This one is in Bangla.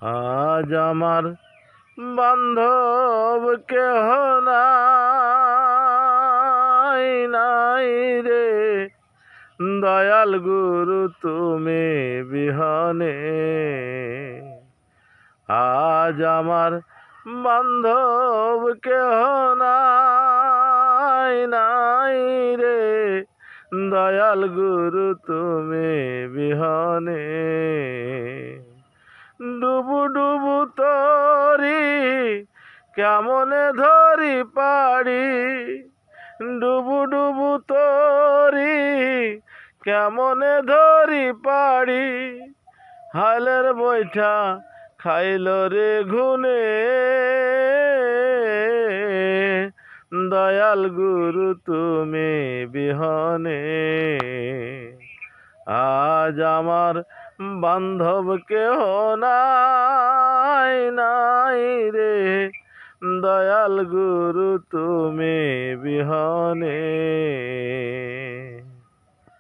আজ আমার বান্ধব কেহ নাই নাই রে, দয়াল গুরু তুমি বিহনে। আজ আমার বান্ধব কেহ নাই নাই রে, দয়াল গুরু তুমি বিহনে। ডুবু ডুবু তরি কেমনে ধরি পাড়ি, ডুবু ডুবু তরি কেমনে ধরি পাড়ি, হালের বৈঠা খাইল রে ঘুনে। দয়াল গুরু তুমি বিহনে। আজ আমার বান্ধব কেহ নাই নাই রে, দয়াল গুরু তুমি বিহনে।